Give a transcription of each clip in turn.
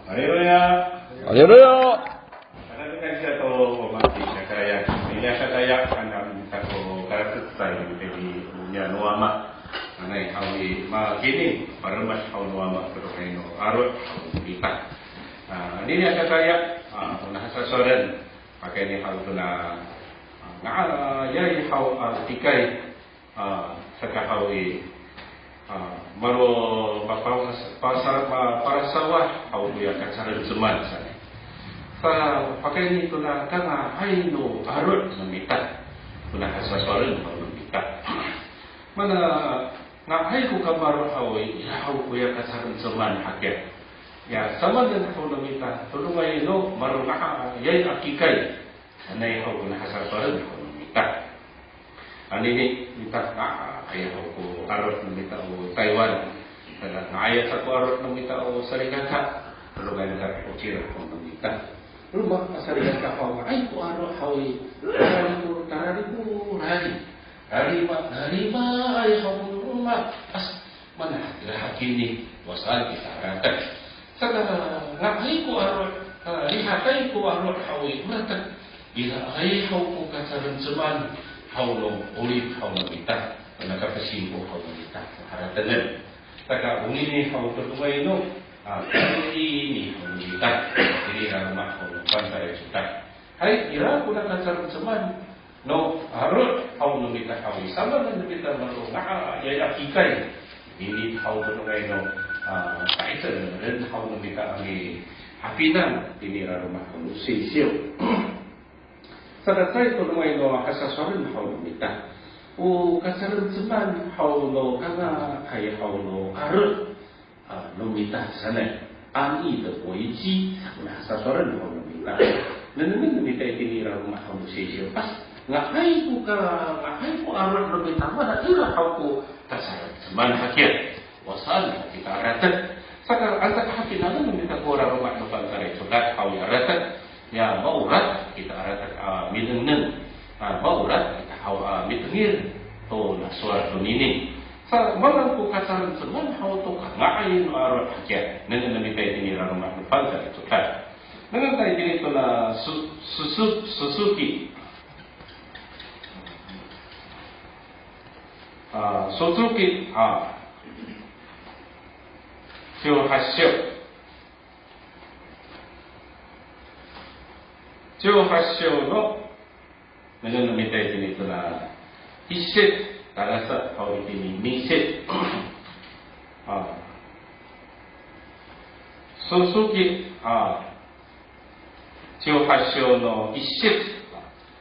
Haleluya. Haleluya. Karena kita bisa tahu mati kaya ini kaya karena kita ko karakter saya jadi punya nuama karena hawi makini para mas hawi nuama terus arut kita. Ini kaya nahasa soren pakai ini hal tuna ya hau tikai sakahawi malu pasar para sawah hau ya kacaran zaman sana. Pakai ini tuna karena hainu arut memita tuna hasasoren memita mana ngapai ku kabar hawi ya hau ya kacaran zaman haket ya sama dengan hau memita tulu maino maru ya akikai anai hau na hasasoren memita ini minta ayah aku arut minta Taiwan dan ayah satu arut minta Serikat perlu negara kecil minta rumah Serikat kau ayah aku arut hawi dari mana ayah aku rumah mana dah kini wasal kita kata sekarang ngapai ku arut lihatai ku arut hawi mata bila ayah aku kacaran seman haulong ulit haulong kita nakapasingko haulong kita haratan taka ungini haulong tumaino ini haulong kita ini ramah haulong pantai kita hai ira kuna kacaran seman no harut haulong kita hawi sama dengan kita malu ya akikai ini haulong tumaino kaitan dan haulong kita ani hapinan ini ramah haulong sisio Sadat saya tu rumai lo kasasorin haulu kita, kasarin zaman haulu karena kaya haulu arut, lo minta sana, ani tu poiji, kasasorin haulu kita. Neneng minta ini rumah haulu sihir pas, ngakai ku arut lo minta mana ira haulu kasarin zaman hakiat, wasal kita aratat. Sekarang antar hati naga minta orang rumah lo pantai sudah haulu aratat. Ya baurat kita aratak mineng baurat kita hawa mitengir to na suara to nini sa malang ku kasaran seman hawa to ngain arot hakiat nenen nami tay ini rumah pansa itu kan nenen tay ini to na Suzuki Sio hasyo発祥の目の見たいにとな一節長さ青いに二節Suzuki発祥の一節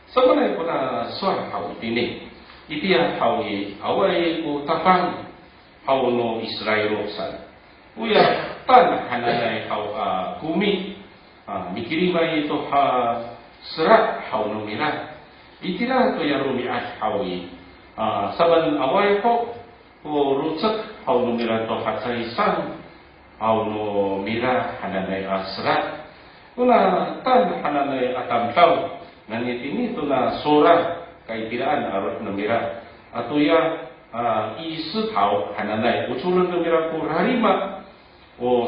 sebenarnya pada suara hau ini itu ya hau awal ku tafang hau no Israel san uya tan hananai hau kumi mikirimai itu serat haulu mirah itilah tu yang rumiat hawi saban awal ko rusak haulu mirah tu hatsai sang haulu mirah hananai serat tuna tan hananai atam tau nani ini tuna surah kaitiraan arut mirah atau ya isu tau hananai uculan mirah ku harima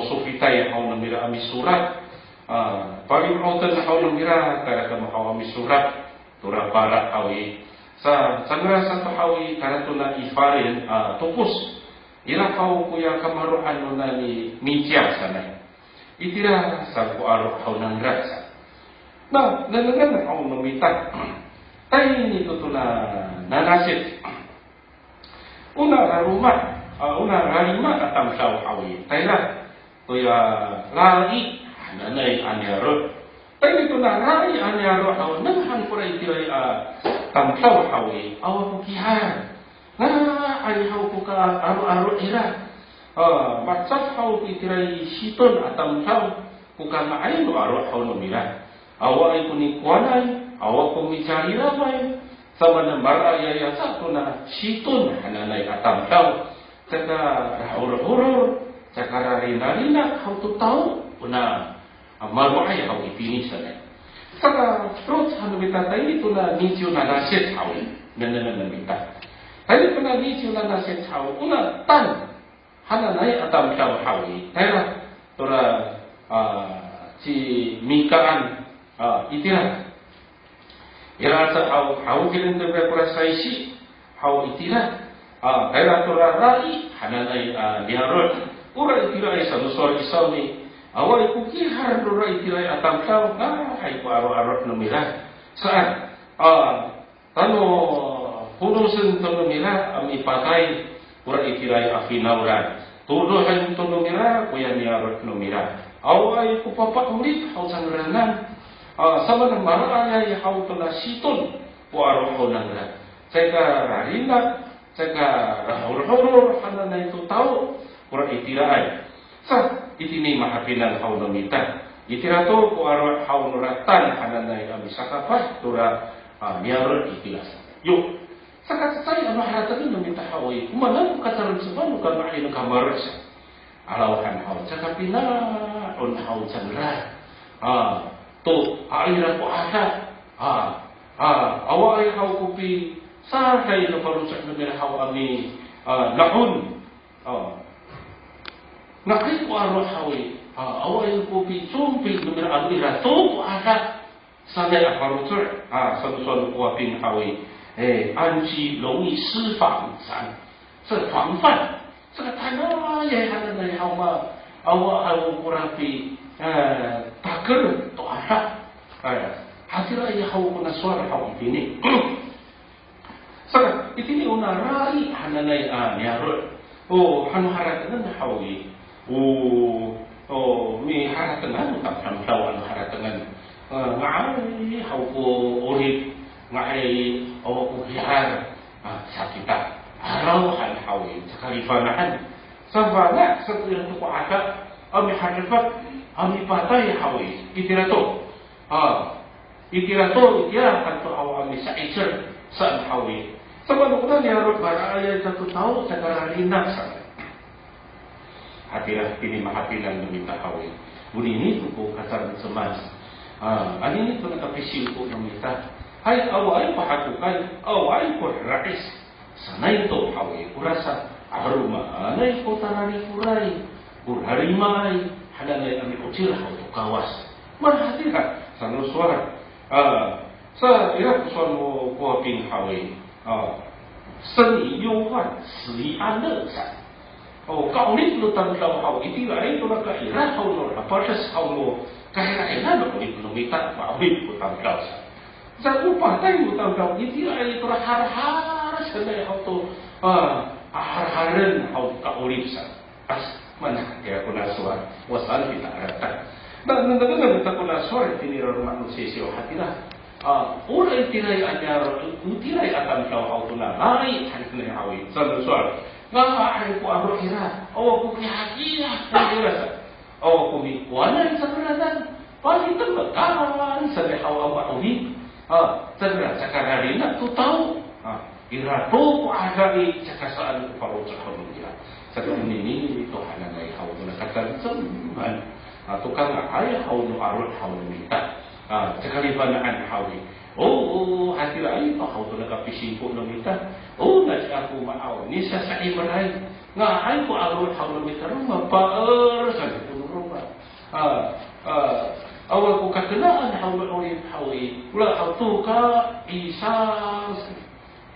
sofitai haulu mirah ami surat paling autan haulong mira kada ka mahawami surat tura para hawi sa sangra sa hawi kada tuna ifarin tupus ira kau kuya kamaruhan no nani mitya sana itira sa ku aro haunang rasa na nanangan haun no mita tay ni tuna nanasit una rumah una ralima atam saw hawi tayra kuya lagi nanay anyarot tapi itu nanay anyarot aw nanghan kuray tiray tamsaw hawi aw pukihan ay haw puka aro ira matsat haw tiray siton atamsaw puka maayin aro haw numira aw ay kunikwanay aw kumicari ramay sama na maraya satu na siton hananay atamsaw saka rahur-hurur saka rarina-rina haw tutaw una maruay hau ipini sana. Saka terus hanu kita tadi itu na nisyu na nasit hau nenen kita. Tadi pernah nisyu na nasit hau una tan hana nai atam hau hau. Tera tora ci mikaan itira irasa hau kirin de prasaisi hau itira kaya rai hananai diarot ura itira ai salusor isami awai kuki har ura itira atam kau hai ko aro nomira saan tano punusun nomira ami pakai ura itira afinauran todo han nomira kuya diarot nomira awai ku papa ulit hau sangranan sama ng maraan ay hau to na siton po aro nang Saka rarina, saka rahur-hurur, hana na ito tao, pura itiraay. Sa itini mahapinan hau namita. Itira to, po araw hau nuratan, hana na yung sakapay, tura niyarot itilas. Yung, saka tayo, ano haratan yung namita hau ay, kumanan ko katarang sa bano, kamahin ng kamaras. Alawahan hau, saka pinaon hau sanra. To, aira po ata. Away hau kupi, sa kayo na parusak na nilhaw ami lahon. Nakay ko araw hawi. Away ko pitsumpi na nilhaw ira. To ata sa nila parusak. Sa dusan ko aping hawi. Anji longi si fang san. Sa fang fan. Sa tanay hana na nilhaw ma. Away ko rapi takar. To ata. Hatira ihaw ko na suara hawi dini. Saka itini una rai hananay niyarot. Hanu haratanan na hawi. Mi haratanan tamtamtaw anu haratanan. Ngaay haw ko ulit. Ngaay awa ko hiyar. Sa kita. Araw han hawi. Sa kalifanaan. Sa bala, sa tuyan ko ata. Ami harapat. Ami patay hawi. Itirato. Itirato. Itirakan to awa ami sa iser. Saan hawi. Sama nukuna niyarot bara ayat satu tahu sekarang rinak sana. Hatilah kini mahapilan meminta hawi. Budi ini tuku kasar semas. Ani ini tu nak pisil ku meminta. Hai awai pahakukan, awai pun rais. Sana itu hawi kurasa aruma. Anai ko tarari kurai, kurharimai. Halalai ambil ucil hawi kawas. Marhatilah sana suara. Sa irak suara mo kuaping hawi. 生意忧患，死于安乐山。高丽都当到好一地来，都那个伊拉好多了，不是好多，该那伊拉都可以都没当，高丽不当到山。在我把带不当到，一地来都那哈哈，现在好多哈人好高丽山，mana dia kuna suara, wasan kita rata. Dan kita kuna suara ini orang manusia sih hatilah. Orang tirai ajar, tirai akan kau hau tuna, lari hari hawi, selalu soal. Ngah aku abro kira, aku kira, aku mikuanan sekarang, pasti terbekalan, sedih hau abro ini, sedih sekarang ini tu tahu, kira tu ada di cakasan paru cakap dia. Sekarang ini Tuhan yang hau tuna kata semua, tukang ayah hau nu arut hau minta. Sekalifanaan hawi. Hati lain hau tu nak pising pun namita. Nasi aku mau ni sasai berai. Ngai ko arut hau namita rumah paer saja tu rumah. Awal ko kakenaan hau hawi. Pula hau tu ka isang.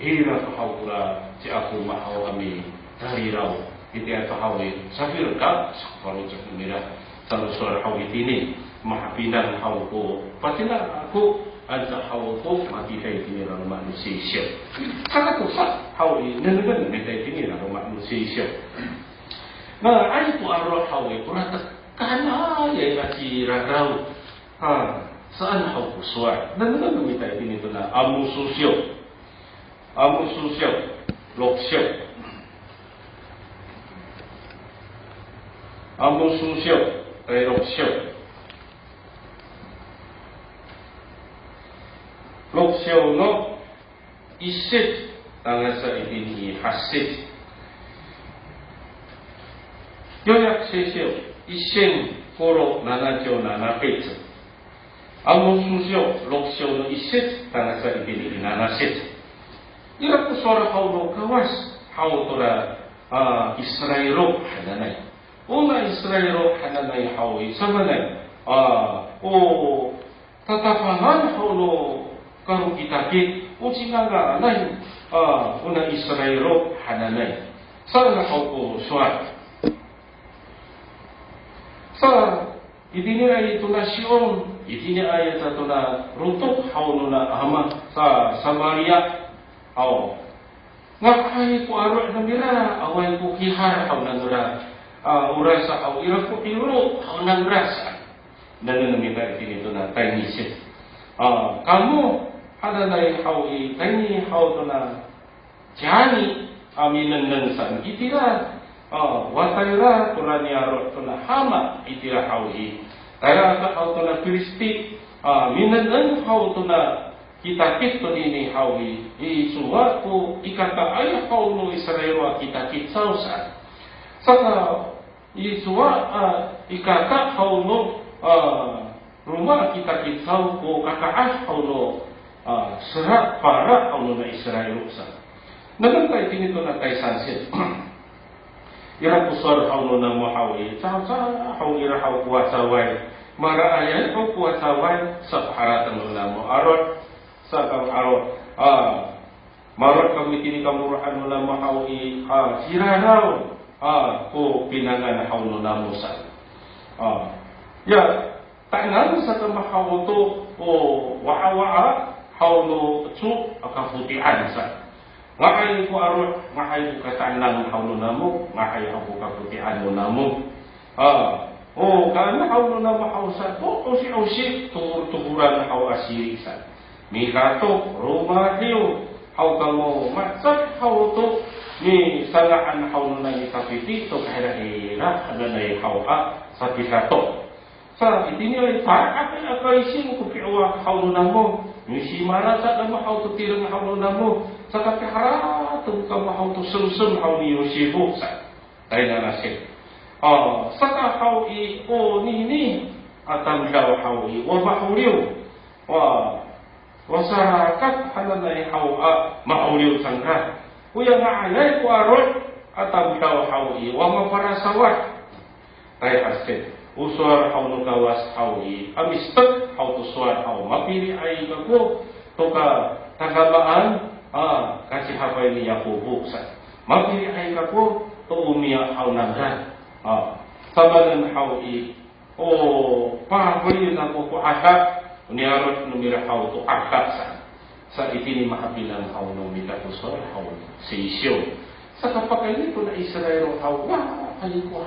Ira ko hau pula si aku mau ami dari rau. Itu atau hawi. Safir ka kalau cakap merah. Selalu suara hawi ini. Mahapinan hau ko patilah aku anta hau ko mati kai tini orang manusia. Kata tu sah hau ini nengen mati tini orang manusia. Nah, ai ku arwah hau itu rata kana ya nasi rarau. Saan hau ku suar. Nengen mati tini tu na amu susio, loksio, amu susio, loksio. Loksyo no isit tangasa ibini hasit. Yoyak sesyo isen koro nanajo nanapetsu. Amo susyo loksyo no isit tangasa ibini nanasit. Irak suara hau no kawas hau tora Israelo hadanay. Una Israel hananay hawi samanay o tatapangan hauno karu kitakit o sinaga anay una Israel hananay sana hau suat sa idini ay ito na Sion idini ay ito na rutok hauno na ama sa Samaria nga kaya ko arot na mira away ko kihar hau na nura urasa hau ira ko iro hau na rasa nananamita ito na tainisip kamu ada na hau taini hau to na jani aminan nan san itira wataira turani arot to na hama itira hau tara ka hau to na Filisti minan nan hau to na kitakit to nini hawi suwa ko ikata ay hau no Israel kitakit sausa saka suwa ikata hau no rumah kitakit sau ko kakaas hau no serat para hau no na Israel sa nagantay tinito na kay sansit ira pusor hau no na mo hawi sa hau ira hau kuwasaway mara ayan hau kuwasaway sa haratan no na mo arot sa kang arot marot kami kini kamurahan mo na mahawi siraraw ko pinangan hau no na mo sa ya tangan sa kamahaw to o waa hau no tsu akafutian sa ngakay ko arot ngakay ko katanang hau no na mo ngakay ko kafutian mo na mo kana hau no na mahaw sa to o si tuburan hau asiri sa Mikato, Romario, hau kamu masak hau tu ni sangaan hau nuna ni kapiti to kahira ada nai hau sa Mikato. Sa itini ay paak ay isin ko piwa hau nuna mo. Ni si mara sa kama hau tu tirang hau nuna mo. Sa kapihara tu kama hau tu sum hau ni Yosibu sa. Tayo na nasib. Saka hau i o ni atang daw hau i wa bahuriw. Wasarakat hananay hawa mauliw sangka. Kuya nga ayay ko arot at ang daw hawi wa maparasawat. Tay hasket uswar haw no kawas hawi amistak haw to swar haw mapili ay kako to ka tagabaan kasi hapay ni Yakobo sa mapili ay kako to umiya haw nanggan sabanan hawi o pahapoy na ko asa uniarot numira hau to akasa sa itini mahabilang hau no mita kusor hau seisyo sa kapakali ko na Israel hau ay ko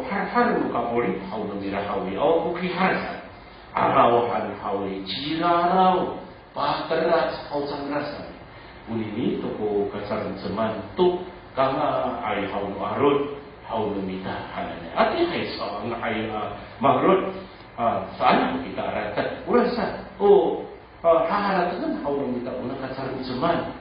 har no kapori hau no mira hau o ko kihar arawan hau jiraraw patras hau sangrasa unini to ko kasaran seman to kanga ay hau no arot hau no mita hanane ati hay sa nga ay magrot saan kita aratan urasa haharatan hau kita una kasaran seman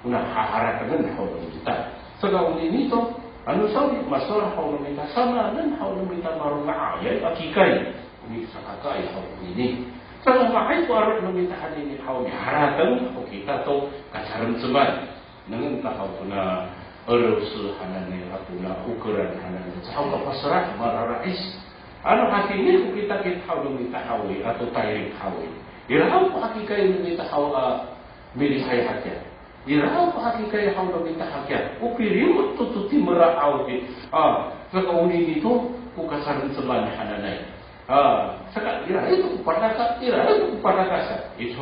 una haharatan hau kita sekarang ini to anu sawi masalah hau kita sama dan hau kita maruna ayat akikai ini sakakai hau ini sekarang makai ko arat kita hadini hau haratan hau kita to kasaran seman dengan tahau na urus hanane atuna ukuran hanane hau pasrah mararais ano hakini ko kita hau kita hawi atau tayrik hawi iraw ko hakikai kita hau milihay hakya iraw ko hakikai hau kita hakya upirim tututi meraaw sakauni nito ko kasaran seban hananay saka iraw itu padaka sa itu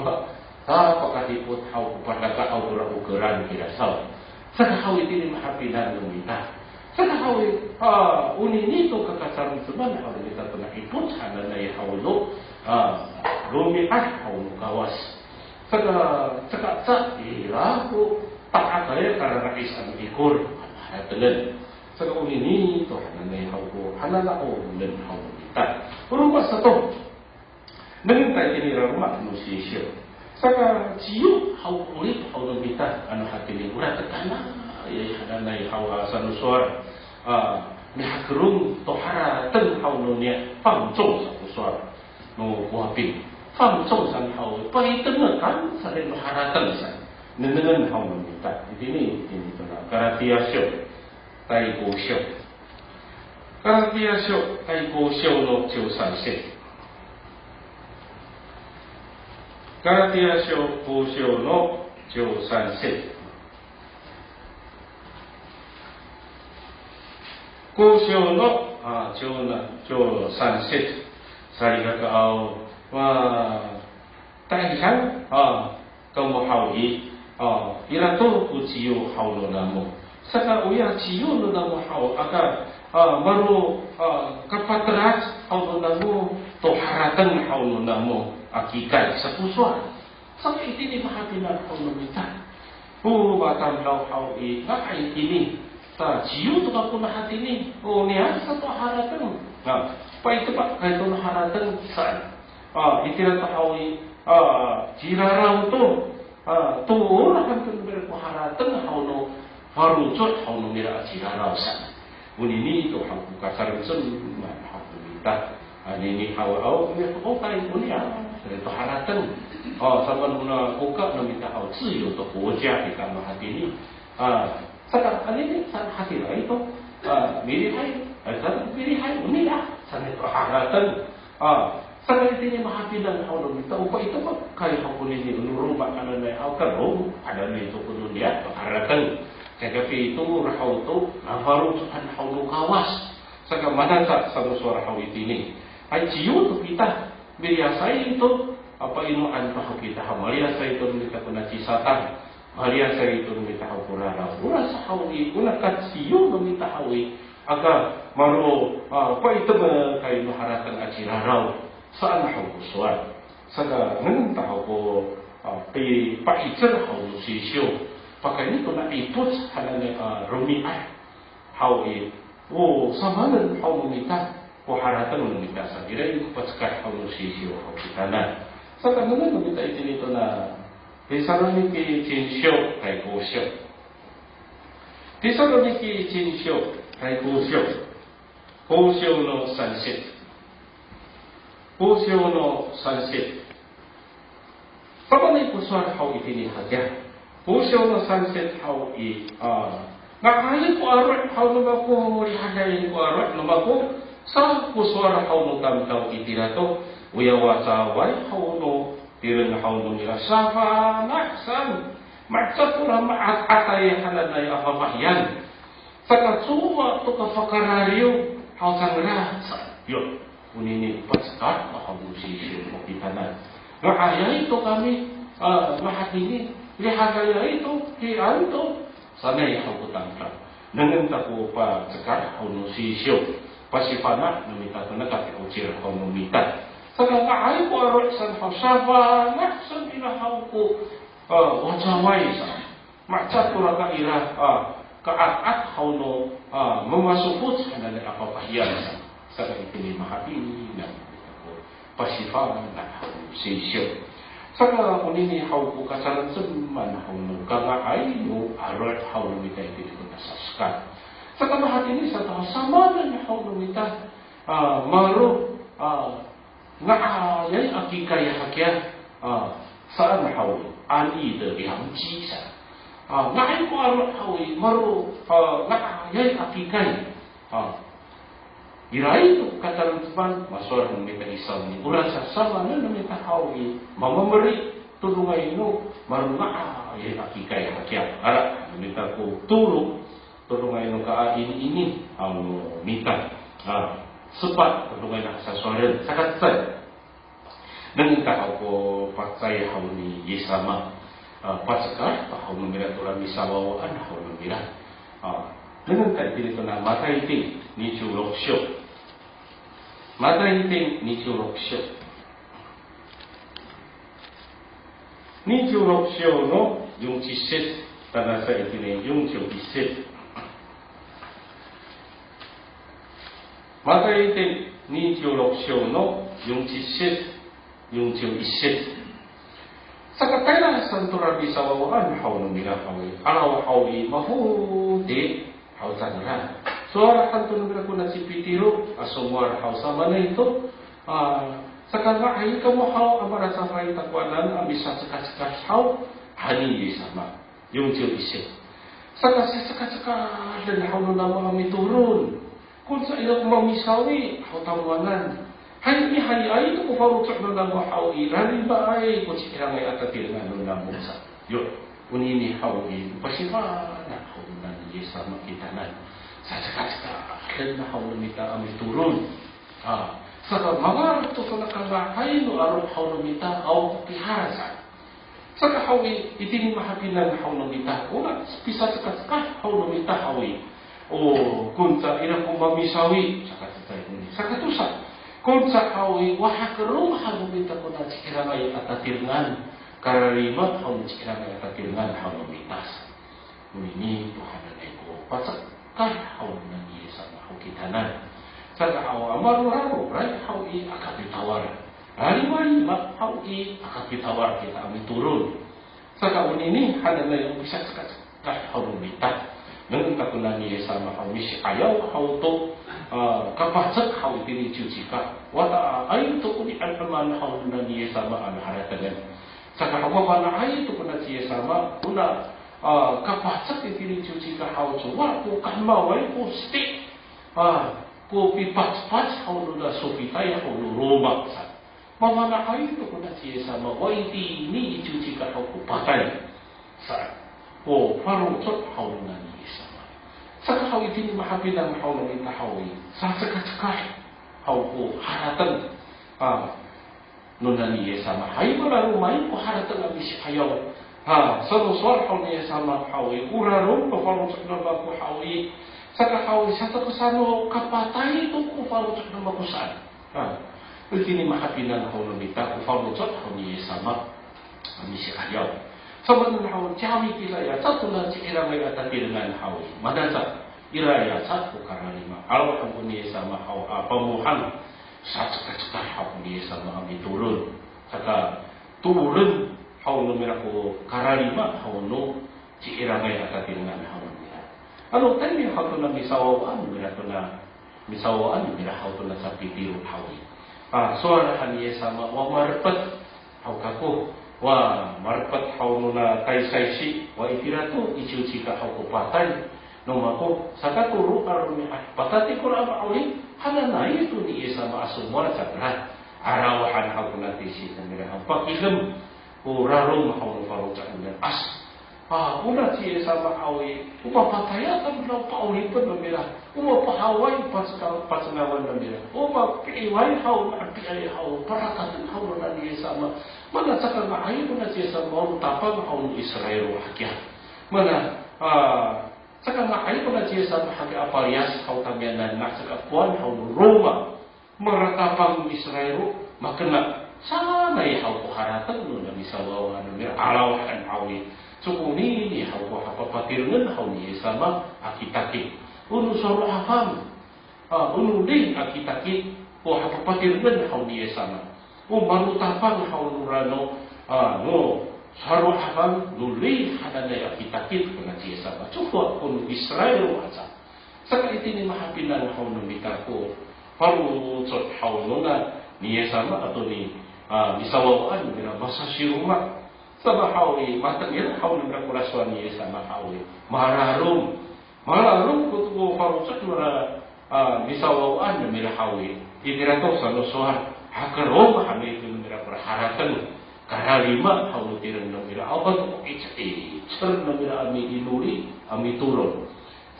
pakatipot hau padaka au ukuran kira saw saka hawi tini mahapinan lumita saka hawi uni nito kakasaran seban hau kita pernah ikut hananay haulo rumiat haulo kawas saka sa iraw takakaya karena isang ikor hatalan saka uni nito hananay haulo hanalao ulan haulo kita rumah satu nangintay tinira rumah nusisyo saka siyo hau ulit haulo kita ano hatili urat takana ay hananay hawa sanuswar mihakrung tohara ten haulo niya pangcong sa uswar no kuhapin pangcong san hau pahitengan sa rin maharatan sa nenengan haulo kita ini to na karatiyasyo tayo ko siyo ガラティア書第5章の13節。ガラティア書5章の13節。5章の13節。Salika kau tahihan kamu hawi irato uciyo haulo namo saka uya ciyo no namo hau aka baru kapatras haulo namo to haratan haulo namo akikai sepuswa saka itini mahatinan haulo mita batam lau hawi ngakai ini ta ciyo to kapu nahatini niya sa to haratan pa itu pak kaya ito naharatan saan itinatahawi jiraraw to tuurahan ito nila maharatan hauno farutsot hauno nila jiraraw saan unini ito hau kasarinsun hauno nini hawa nila ko tayo unia ito haratan saban muna kuka na mita hau tsiyo to kuwajya kita mahatini saka alini saan hatira ito mirihay mirihay unila sana itu haratan sana itu mahafilan haulo mita upa itu pak kaya haulo ini nuruma kana na karo ada ni itu kuno dia haratan kagapi itu rahau tu nafaru an haulo kawas saka mana sa suara hau ini ai ciu tu kita biasa itu apa inu anfa kita hamalia sa itu kita kuna cisatan malia sa itu kita hau kurara urasa hau ini kuna kaciu mita hawi aga maru pa ito ba kayo maharatan at siraraw saan ako kuswan saka nang tao ko paitsan ako sisyo pagka nito na ipot halane rumi ay hawi samanan ako mumita ko haratan mumita sa diray paskat ako sisyo ako kitana saka nang mumita ito nito na Tesaloniki jinsyo kay kusyo Tesaloniki jinsyo第5章の3節5章の3節Papanay ko sa hau itinihagya 5章の3節hau nakaya ko arat hau namako rihagayin ko arat namako sa kuswara hau no tamtaw itirato uyawasaway hau no tirang hau no nila safa naksan magsatura maatay halanay apapahyan saka cuma to kafakarariyo hausan rasa yo unini paskat mahabusi mo kitanan ngayay to kami mahakini lihagaya ito hiyan to sanay hagutang ka nangan ko pa sakar hauno sisyo pasipana namita to nakatiuchir hauno mita saka ngayay ko arot san hausaba naksan inahaw ko wajaway sa macatura ka ira kaat hauno memasukut hana na apapahyan sa itini mahapini na pasifa na sisyo saka unini hau ko kasaran man hauno kagaay no arat hauno mita itini ko nasaskan saka mahatini sa taho samanan hauno mita maro ngaayay akikaya hakya saan hauno ani de bihamji sa ngayon ko arot hawi maru nakayay akikay iray to kataruntuban maswar ng mita isang ni ulan sa sama na namita hawi mamamari tulungay no maru nakayay akikay hakya ara namita ko tulungay no kaain ini ang mita sepat tulungay na sa swaran sakatsan nangita ko patsay hawi ni Yesama pasakar hau numira tulang misawawaan hau numira dengan kait dito na mataiting ni chuloksyo no yung chisit tanda sa itini yung chubisit mataiting ni chuloksyo no yung chisit yung chubisit saka kailan santura bisawawaan hau numira hawi araw hawi mahudi hau tanra suara hantu numira kuna si pitiro asumwar hau sama na ito saka nga ay kamu hau amara sa fay takwanan amisa saka hau hani sama yung isip saka dan hau na mga miturun kung sa ila kumamisawi, hau tamuanan. Hai ai tu ko faru cok na mo hau i rani ba ai ko cikirang ai atatir na no na mo sa. Yo, unini hau i pasipa na hau na ni sama kita na. Sa cakap dan na hau minta ami turun. Saka mga to na kanga hai no aro hau minta au pihasa. Saka hau i itini mahapinan hau minta. Una bisa sekat hau minta hau i. Oh, kunta ina kumamisawi saka ini. Saka tusa. Kung sa hawi, wahakaroon halumita ko na sikirangay atatirngan. Kararimat, haw na sikirangay atatirngan, haw na mitas. Ngunini, tuhananay ko, pasakay, haw na niya sa haw kitanan. Sa haw, amaruraro, right? Haw akapitawar. Harimari, haw akapitawar kita amin turun. Sa kaunini, hananay yung bisa sakay, haw na mitas. Nang takunan niya sa haw misi ayaw, haw to, kapacak hau tini cucika wata ai to kuni alman hau na niya sama an haratan saka hawa na ai to kuna siya sama kuna kapacak tini cucika hau coba ko kama wai ko stick ko pipat-pat hau na sofita ya hau roma sa mama na ai to kuna siya sama wai tini cucika hau ko patay sa ko farong hau na niya saka hau itini mahapinan hau na minta hau sa sakay hau ko haratan nuna niya sama hay wala rumay ko haratan ang isi ayaw sa nuswar hau niya sama hau uraro pafarong sa naba ko hau saka hau sa takusano kapatay ito ko farong sa naba ko saan itini mahapinan hau na minta ko farong sa hau niya sama ang isi ayaw. Sama dengan hawa jami kilaya satu na cikira may atatirngan hawa madasa iraya satu karalima Allah ampuni sama hawa pamuhan satu kacukah hawa ni sama ami turun saka turun hawa numira ko karalima hawa no cikira may atatirngan hawa nila ano tani hawa na misawaan mira to na misawaan mira hawa to na sa pitiru hawa suara niya sama wa marpat hawa kako wa marpat hau na kaisai wa itiratu icuci ka hau ko patay no mako saka turu arumi patati ko ra auli hana nai tu ni sama asumwa sakra arawahan hau na tisi tamira pakilem ko rarum hau faru dan as una si sama awi upa pataya kan lo pauli pun namira upa pahawai pasnawan namira upa piwai hau api hau parakatan hau na ni sama mana sakal na ayo na siya sa mga tapang haun Israel hakya. Mana sakal na ayo na siya sa mga aparias hau tamyanan na sa kapuan haun Roma. Maratapang Israel makena sana hau ko haratan no na misawaw ano ni arawahan hawi. Sukuni ni hau ko hapapatirngan hau ni sama akitakit. Unu soro hafam. Unu din akitakit ko hapapatirngan hau ni sama. Baru tapang hau nurano no saru hafam nuli hadana ya kitakit kuna siya sama cukup pun Israel wasa saka itini mahapinan hau numita ko paru cot hau nuna niya sama atau ni misawaan nila masasi rumah sama hau matang nila hau nuna kuraswan niya sama hau mararum kutu paru cot nura misawaan nila hau itirato sa nusuhan hakarom kami itu mira perharatan karalima haulu tirang namira apa tu cer namira ami iluri ami turun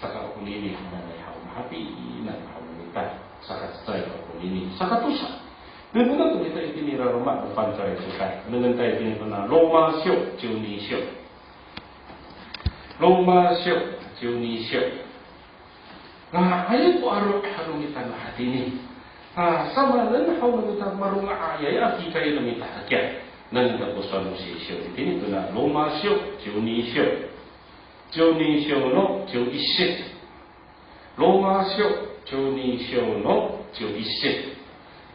saka kulini hanai hau happy nan hau minta saka stay kulini saka tusa dengan tu kita ini rumah depan saya suka dengan tay ini pernah loma syok juni syok loma syok juni syok nah ayo aru harum kita hati ini sama nan hau na marunga aya aki kay na mitahakya nan da posano si syo itini tuna loma syo juni syo no jo ishi loma syo juni syo no jo ishi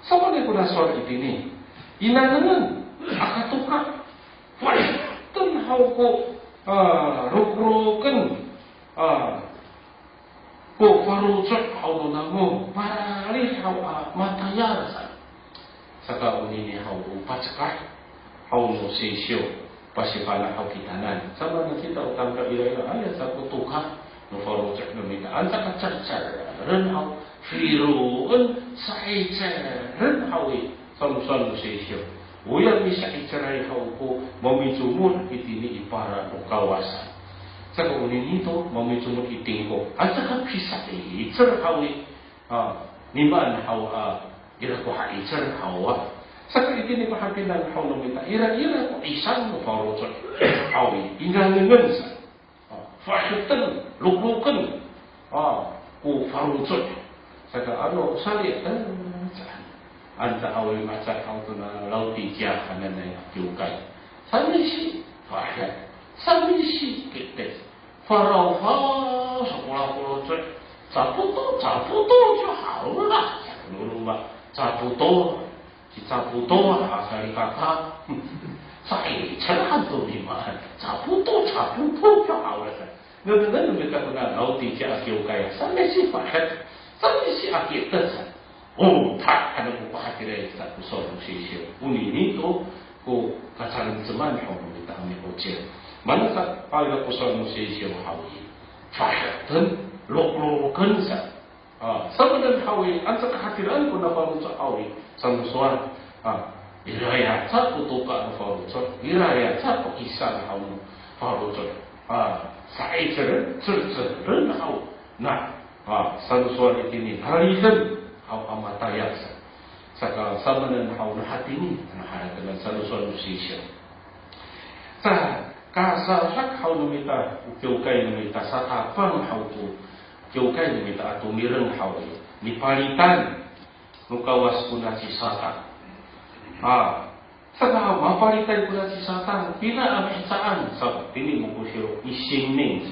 sama ne kuna suara itini inananan akatuka wala tun hau ko rukruken ko farucot hau namo marali hau matayar saka unini hau pacakar hau no sisyo pasipala hau kitanan sama na kita utang ka ira ayat sa kutuka no farucot no mitaan saka carcar ren hau firuun sa'icaran hawi samsan musisyo. Uyang ni sa'icaray hawko mamijumon itini ipara no kawasan. Sa kaunin nito mamijumon itingko. At saka pisaicar hawi niman hawa ira ko haicar hawa. Saka itini ko hatinan haw no mita ira ko isan no farotso hawi ingangan sa. Fahitan luklukan ku farutso. Saka ano sali anta awal macam kau na lauti jah kanan na yukai. Samisi fahiat, samisi kita farau sekolah farutso. Caputo jo haulah. Nurumba caputo asal kata. Saya cerah tu di mana. Caputo jo haulah. Ngan mereka kena lauti jah yukai. Samisi fahiat. Tapi si akhir tersan, tak ada upah kira tak kusor musisyo. Ini tu ko kacaran zaman orang kita ambil ujian. Mana tak pada kusor musisyo hawi, faham lok sa. Sebenarnya hawi, ansa kehadiran pun dapat muncul hawi. Samsuan, iraya tak kutuka farucot, iraya tak kisah hawi farucot. Saya cerita hawi. Nah. Salusuan itini harisan haw amatayas. Saka samanan haw na hatini nahayatan salusuan musisya. Sa kasalhak haw numita ukiukay numita sa tapang haw tu ukiukay numita ato mirang haw ni palitan nukawas ko na si Satan. Saka mapalitan ko na si Satan pinaamisaan sa tini mo ko siya isinning.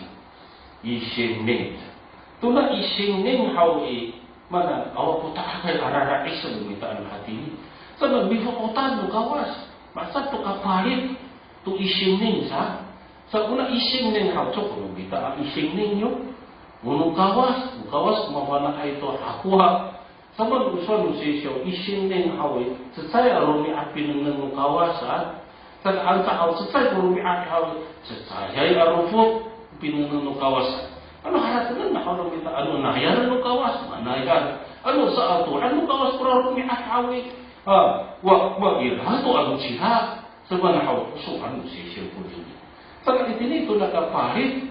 Tuna ising ning hawi mana awak putak akan arah iseng mintaan hati ini. Sebab bifokotan tu kawas, masa tu kapalit tu ising ning sa. Sebab ising ning haw cok lu minta ising ning yo. Munu kawas mawala itu akuha. Sebab usul musisyo ising ning hawi. Sesai arumi api neng kawasan. Sebab anta haw sesai arumi api hawi. Sesai arufut pineng kawasan. Ano harapin na kalau kita ano nahiran no kawas manayan ano sa aturan no kawas pro mi akawi wa irhato ano siha sabana haw so ano si siya po din sa itini to nakaparit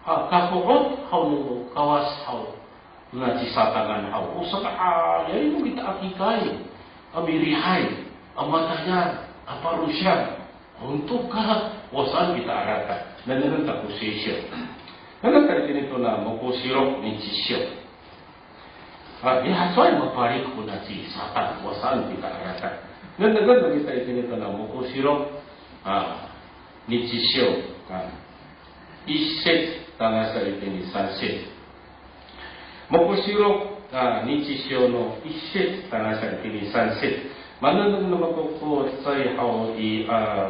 kapuot haw no kawas haw na si satangan haw usa ka yari mo kita akikay amirihay amatayan aparusya untuk ka wasan kita arata nananang takusisya. Karena kali ini tu na mengkusirok ni cisyo. Dia soal mempari kunci Satan kuasaan kita arahkan. Dan dengan kita ini tu na mengkusirok ni cisyo. Iset tanah saya ini sanset. Mengkusirok ni cisyo no iset tanah saya ini sanset. Mana nung naman ko saya haw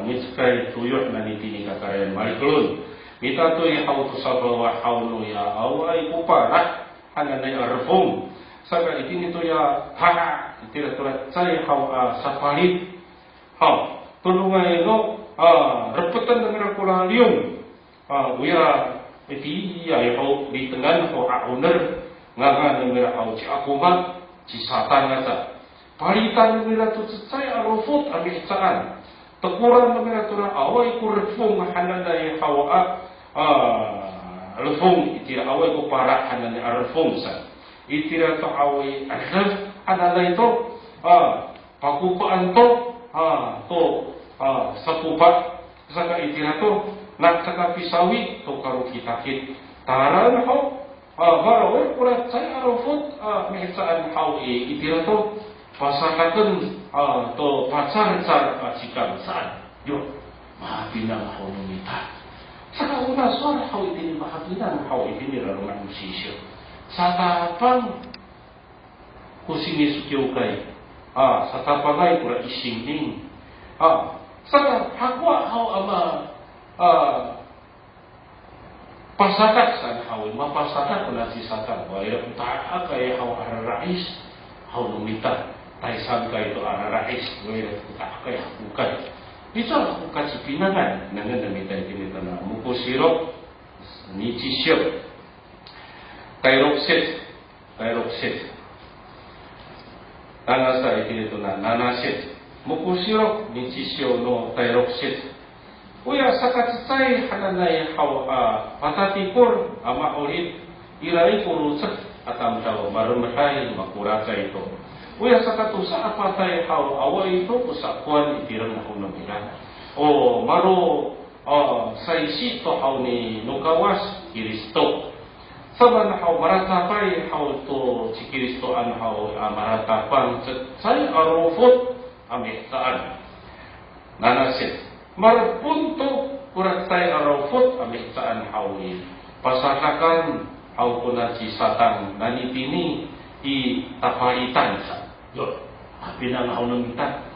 mitskay tuyok na nitini kakayan mariklon. Kita tu yang haw tu sabawa haw no ya awai kupara hanya na arfum. Saka itini tu ya itira tu saya haw sapalit. Haw tulungan no repetan dengan kuralium. Uya iti ya haw di tengah haw auner ngaga dengan haw ci akumat ci satan nasa. Palitan nila tu saya arufut amisaan. Tekuran nila tu awai kurfum hanya na haw alfum itira away ko para hanan alfum sa itira to away alf anala ito pakupaan to sapupat saka itira to nagsaka pisawi to karo kitakit taran ho baraway kurat say arufut mihisaan hawi itira to pasakaten to pacar-car sikam saan yo mapinang ho numita. Saka una suara haw itini mahapinan haw itini raruman musisyo. Sa tapang kusini sukyukay. Sa tapangay kura isingning. Saka hakwa haw ama pasakat san haw mapasakat kuna si satan. Wala utaak kay haw ararais haw lumita. Taisan kay to ararais wala utaak kay hakukay. Itu aku kasih pinangan dengan namita ini tanah mukosirok ni cisyo tairokset Nangasa itini tuna nanasit. Mukusirok ninchisyo no tairoksit. Uya sakatsay hananay patatikur ama ulit irai purusak atam tahu marumhay makurasa itu. Uya sakatusa apatay away ito kusakuan itirang nakunong ilan. O maro saisito ni nukawas Kiristo. Saban maratapay to si Kiristo an maratapan say arufot amiktaan. Nanasit. Marpunto kurat tay arufot amiktaan pasakakan kuna si satang nanitini i tapaitan sa. Yo, pinang namitan.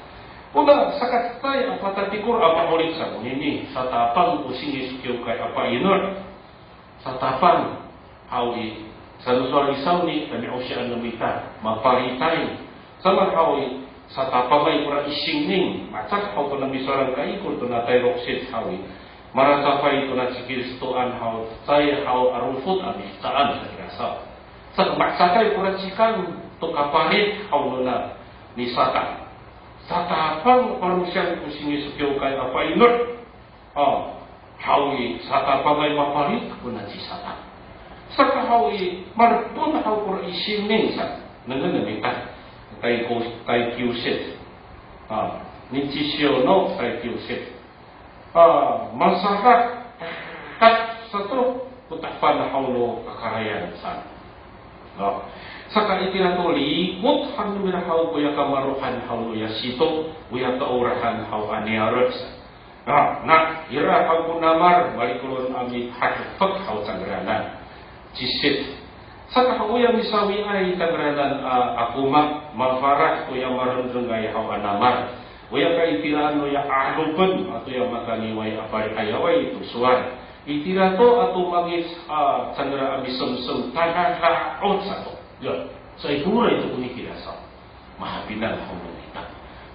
Una sakat tay apatatikur apa ulit sa ini sa tapang usingis kyo kay apa inor. Sa tapang sa luswar isaw ni kami usyan namita maparitay sama sa tapamay kura isingning macak to na misorang kaikul to na tay roksit maratapay to na si Kiristoan tay arufut amiktaan sa kirasa sa maksakay kura sikang to kaparit na ni satan sa tapang parusyang usingis kyo kay apa inor sa tapamay maparit kuna si satan saka marpun kur isingning sa nanganamitan tay kiusit ninchisyo no tay kiusit masakat kat satu putapan haulo kakahayan sa saka itinatuli ikut hanu minahau kuya kamaruhan haulo yasito kuya kaurahan hau aniarot na ira hau namar balikulun amit hakfak hau sangranan jisit saka kuya misawi ay tagranan akumak mafarat kuya marunrungay hau anamar kuya kaitiran no ya arupen atau ya makaniway apari ayaway tusuan itirato atau mangis sangra amisum tagaraot sato ya sa idura itu kunikirasa mahapinan hau nita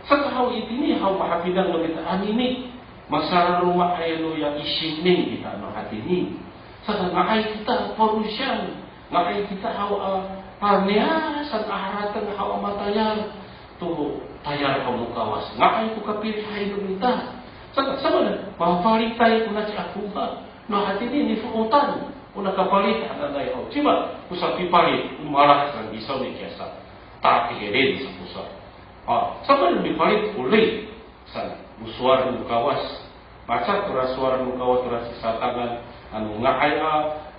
saka hau itini hau mahapinan nita anini masara rumah ayano ya isining kita no hatini saka ngaay kita porusyan ngaay kita hawa paniasan aharatan hawa matayar tu tayar kamu kawas ngaay ku kapilih hayo nita saka sama maparitay ko na si akuha no hati ni fuutan una kapalit ana na yaw cima kusapi palit umarak sang isaw ni kiasa takirin sa pusa sama ni palit ulay sa uswar ng kawas maca turaswar ng kawas turasi sa tangan ngaay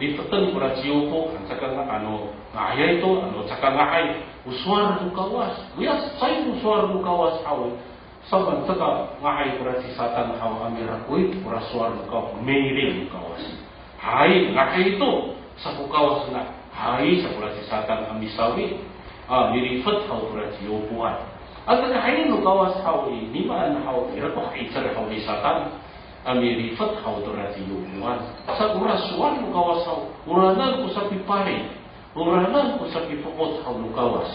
di peteng pura ciupo saka ngaay itu saka ngaay uswar ng kawas bias say uswar ng kawas aw saban saka ngaay pura si satan haw amira kuit pura swar ng kawas meiring kawas hai ngaay itu sa kawas na hai sa pura si satan amisawi nirifat haw pura ciupuan at ngaay ng kawas haw ni man haw ira ko haitsar haw ni satan amirifat haw dorati yuwan sa urasuan lukawas haw uranan ko sa pipari uranan ko sa pipukot haw lukawas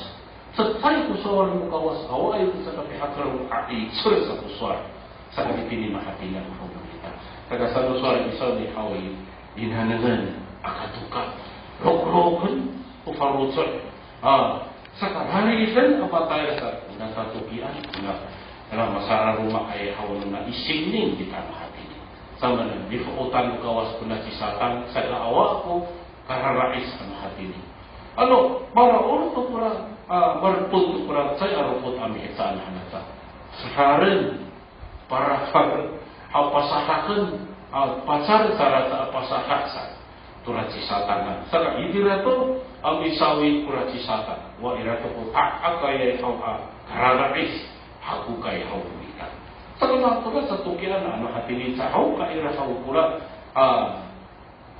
sa tayo ko sa walang lukawas haw ay ko sa kapihakar aitsur sa kuswar sa kapipini mahatinan haw nalita taga sa luswar isaw ni haw dinhanangan akatuka rok-rokan ufarutsor sa kararisan apatay sa natatupian na masara rumah ay haw na isingning kita mahatinan sama na difukutan kawas ko na si satan sa laawa ko kararais ang hati ni para ulo to pura marpul to pura say arupot ami itaan hanata saharin para pasakakan pasar sara sa pasakaksa turat si satan saka idirato ang isawi turat si satan wa irato ko akay haw kararais haku kay haw Saka sa tukian hati ni sahaw kaira sa pula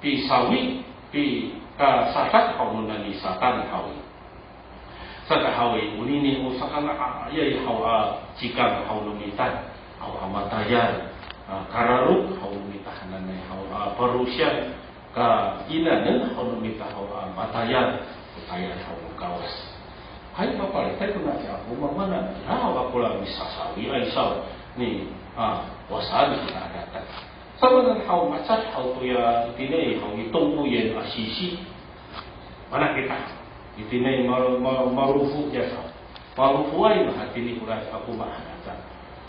pisawi pi sakat haw na ni satan hawi saka hawi unini usaka na ayay haw cikang haw lumitan haw amatayan kararuk haw lumitahan na haw parusyan ka inanan haw lumitahan haw matayan utayan haw kawas hay mapalitay ko na siya kung mamana haw ako lang isasawi ay saw ni wasabi kita agatan sama dengan haw macat haw tuya itinay haw itungkuyen asisi mana kita itinay marufu jasa marufuai mahatini urat aku mahanata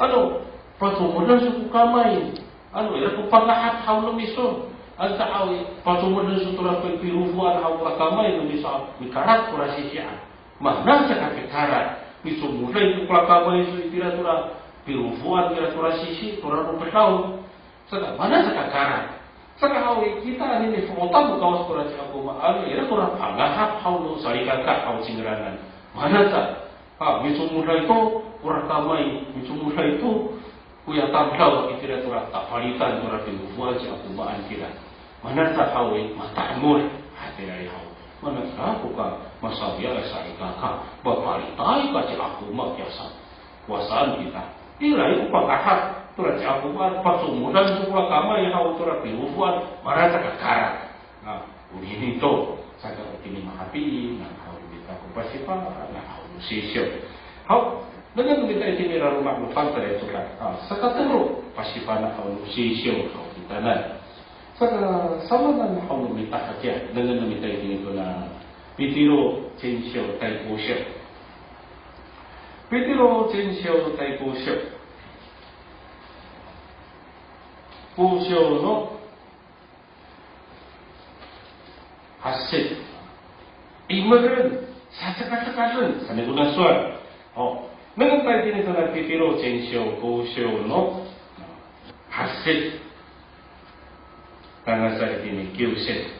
ano patumudan suku kamay ano ira ko pangahat hawlo miso anta awi patumudan su tura pirufuan hawlo kamay no miso mikarat tura sisian mahna sa kapikarat miso mulai ku kamay su itira tura pirufuan ira tura sisi tura no petau sa mana sa kakarat saka hawi kita ini foto kawas tura si aku maalo ira tura pangahat hawlo sarikaka haw singrangan mana sa miso mulai itu kurang kamay miso mulai itu kuya tamlaw itira tura tapalitan tura pinufuan si aku maan kira mana ta hawi matamur hati dari haw mana aku ka masabya sa ikaka bapalitai ka si aku ma kiasa kuasaan kita ira itu pangahat tura si aku maan pasumudan sukula kamay haw tura pinufuan mana ta kakara ini to saga utini mahapi nang haw kita kupasipa na haw sisyo haw dengan kita itinira rumah lupanta itu kan sakatero pasipana haw sisyo haw kita na saka sama na haw lumita katya dengan kita itinito na pitiro chensyo taikosyo pitiro chensyo taikosyo kusyo no hasit imaran sasakasakasan sa nagunang suwan dengan tayo dinito na pitiro chensyo kusyo no hasit tanga sa itini kyusit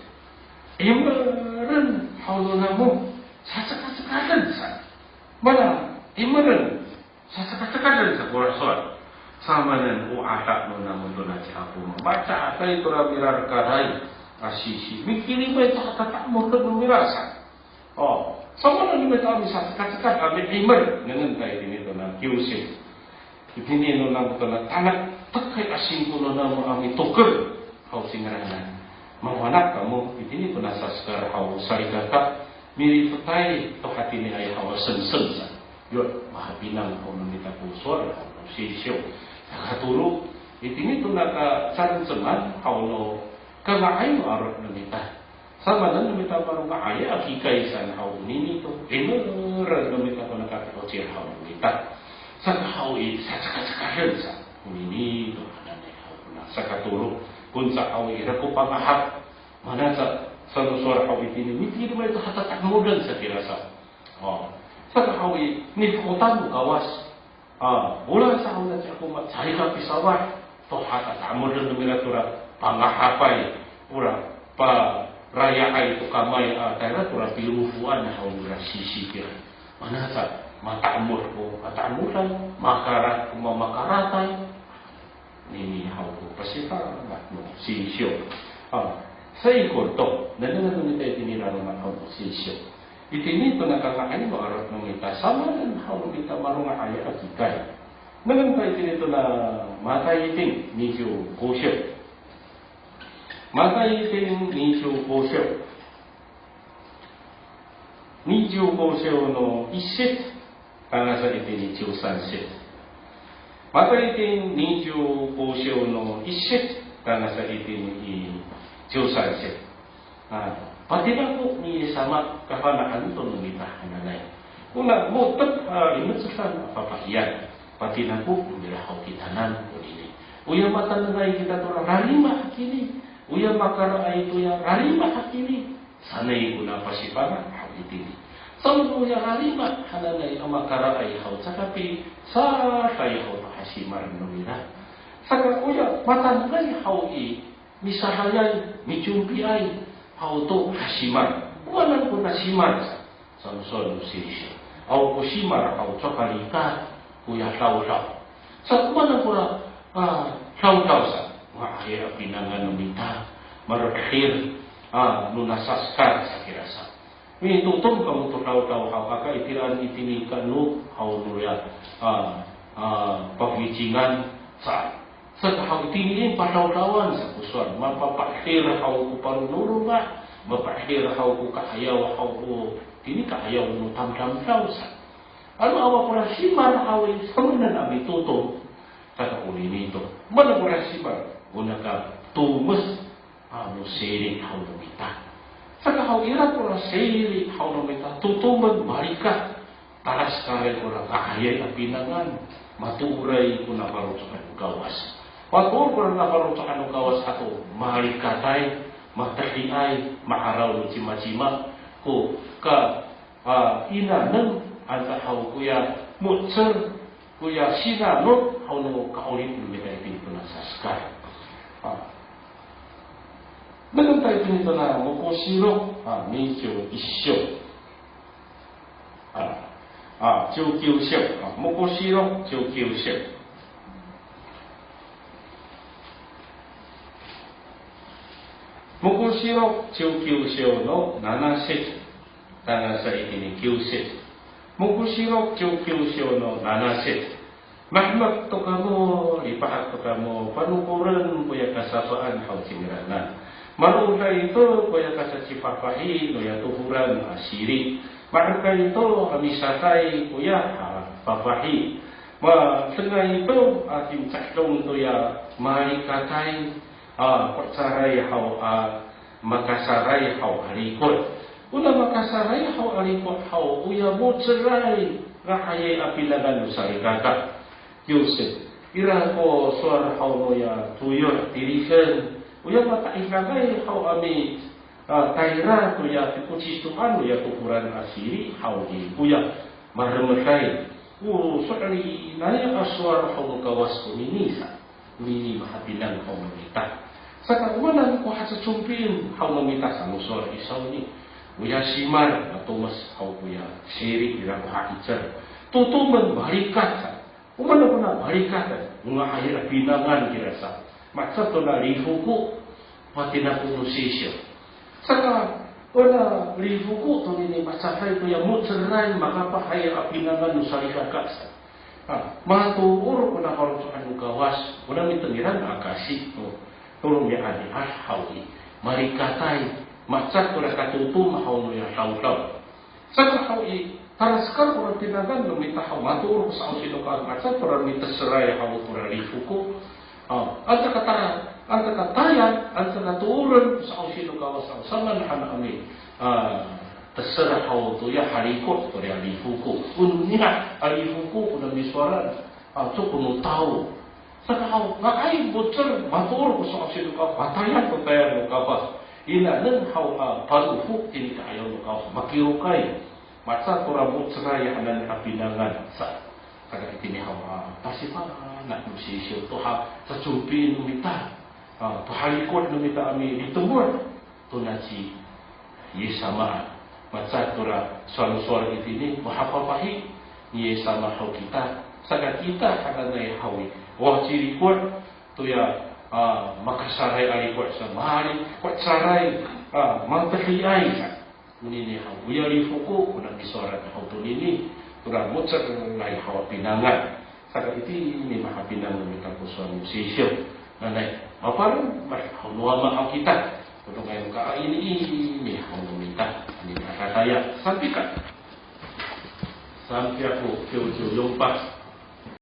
imaran hawlo na mo sasakasakasan sa mana imaran sasakasakasan sa kurasuan sama nan uatak no namun doon na siya po mabaca atay tura mirar karay asisi mikiri ba ito katatak mo doon mirasa sama nan may tao sasakasakasan amin imaran ganun tayo dinito na kyusit itinino na mo ito na tanak takay asin ko na mo amin tukar haw singaranan mawanak ka mo itinito na saskar haw sarikaka miri patay to hati ni ay haw sensen sa yun mahabinang ko nung nita pusor haw sisyo nakatulog itinito na ka saransaman haw no kagaay mo arot na nita sama na namita parang kaaya akikay san haw ninito inuran namita ko nakatikotsir haw nita sa haw sasakasakasan sa ninito sa katulog kung sa haw ira ko pangahat mana sa nusor haw itini miti naman ito hatatak mudan sa kirasa sa haw nifutan mo kawas bulan sa haw na siya kumat sari ka pisawar to hatatak mudan na tura pangahapay pura pa raya ay to kamay kaya tura pilufuan na haw mura sisikir mana sa mataamur ko ataamuran makarat kumamakaratay nini haw ko pasipa matno sisyo sa ikot to nanangan nito itiniraro na haw sisyo itinito na kakakain mo arot ng ita sama ng haw kita marunga aya at ikay nangan ka itinito na matayiting nisyo kosyo matayiting nisyo kosyo nisyo kosyo no isit kanga sa itinitsyo sansit mataiting nisyo kosyo no isit kanga sa itinitsyo sansit pati na po ni sama kapanaan ito nung ita nanay una mo tag inat sa papahiyan pati na po umilahaw kitanan o dili uya matanangay kita to rarima hakini uya makaraay ito ya rarima hakini sanay ko na pasipangan hawitini sa uya rarima hananay ang makaraay haw sa kapi sa tayo haw hasimar numira saka uya matanangay haw misahayay michumpi ay haw to hasimar walang ko nasimar sa nusol sirisyo haw ko simar haw tsakalika kuya taw-taw sa walang ko na taw-taw sa makahirap pinangan numita marakhir nunasaskar sa kirasa may tutong ka mo to taw-taw haw aka itiran itinika no haw nuya pagwicingan sa haw itiniin pataw-tawan sa kuswan mapapahir haw ko parunuro nga mapahir haw ko kahayaw haw ko tini kahayaw no tam-tam-taw sa ano awa ko na simar haw sa mga namin tutong kakauli nito mana ko na simar una ka tumas no siring haw lumita saka haw ira ko na siring haw lumita tutuman marika talas kare kura kahayay apinangan maturay ko na karotokan gawas. Matur ko na karotokan gawas ato malikatay, matahiay, maaraw no cima-cima ko ka inanang antahaw kuya mutser kuya sinanot haw no kaulit no mitay ko na saskar. Nagang tayo pinito na mukosiro medyo isyo. 19章目視録19章目視録19章の7節7節に9節目視録19章の7節Mahmat to kamo, lipahat to kamo, panukuran kuya kasapaan hau cimiranan. Maruda itu kuya kasacipapahi, kuya tuhuran asiri. Maka itu amisatay kuya papahi. Tengah itu atim cakdong tu ya malikatay percarai hau makasaray hau alikot. Una makasaray hau alikot hau uya mo cerai rahayay apilagan usay kakak. Yusuf, ira ko suara hau mo ya tuyur tirikan. Uya mata ikagay hau ami taira tu ya kucis Tuhan ya ukuran asiri hau di kuya marmekai. Soalnya nanya aswar hau kawas ko minisa mini mahabilang hau mamita. Sa kawanan ko hasa cumpin hau mamita sa musor isaw ni. Uya simar atau mas hau kuya siri ira ko hakicer. Tutuman balikat sa. Umano ko na balikat mga hayra pinangan kirasa. Matsa to na rifuku pati na kunusisyo. Saka wala rifuku to nini masahay ko ya mutseray makapahaya apinangan no sarikakasa. Matuur ko na karotokan ng gawas. Wala mitangiran akasi. Tulong ya adi hawi. Marikatay. Matsa ko na katutum haw no ya haw-haw. Saka hawi. Taraskar ko na tinagan no mitahaw. Matuur ko sa ausinokal. Matsa ko na mitaseray haw ko na rifuku. Ang katayan, ang naturan sa ausino kawasan, sama na kami terserah hau tu ya harikot tu ya lifuku. Unya alifuku kuna miswaran, tu kuno tahu. Sakau ngakai bocor matur ko sa ausino kawasan, patayan ko tayo kawas. Ina nang hau parufu ini kayo kawas makirukai. Matsa turabut seraya hanan apinangan sa. Kaya itinihaw pasipan nak musisyo to ha sa chumpi numita to halikot numita ami ditumur to na si yesama matsa tura suara itini mahapapahi ni yesama hau kita saka kita akan nai hawi wah cirikot to ya makasaray alikot sa mahali kot saray mantahiyay munini hau yari fuku kuna bisorat hau to nini kurang mucat ngai hawa pinangan. Saka iti ni maha pinangan kita po suami sisyo. Nanay, maparang hawa maaw kita. Kung ngayon ka ini hawa minta. Hindi nakataya. Sampai ka. Sampai ako, yung pas.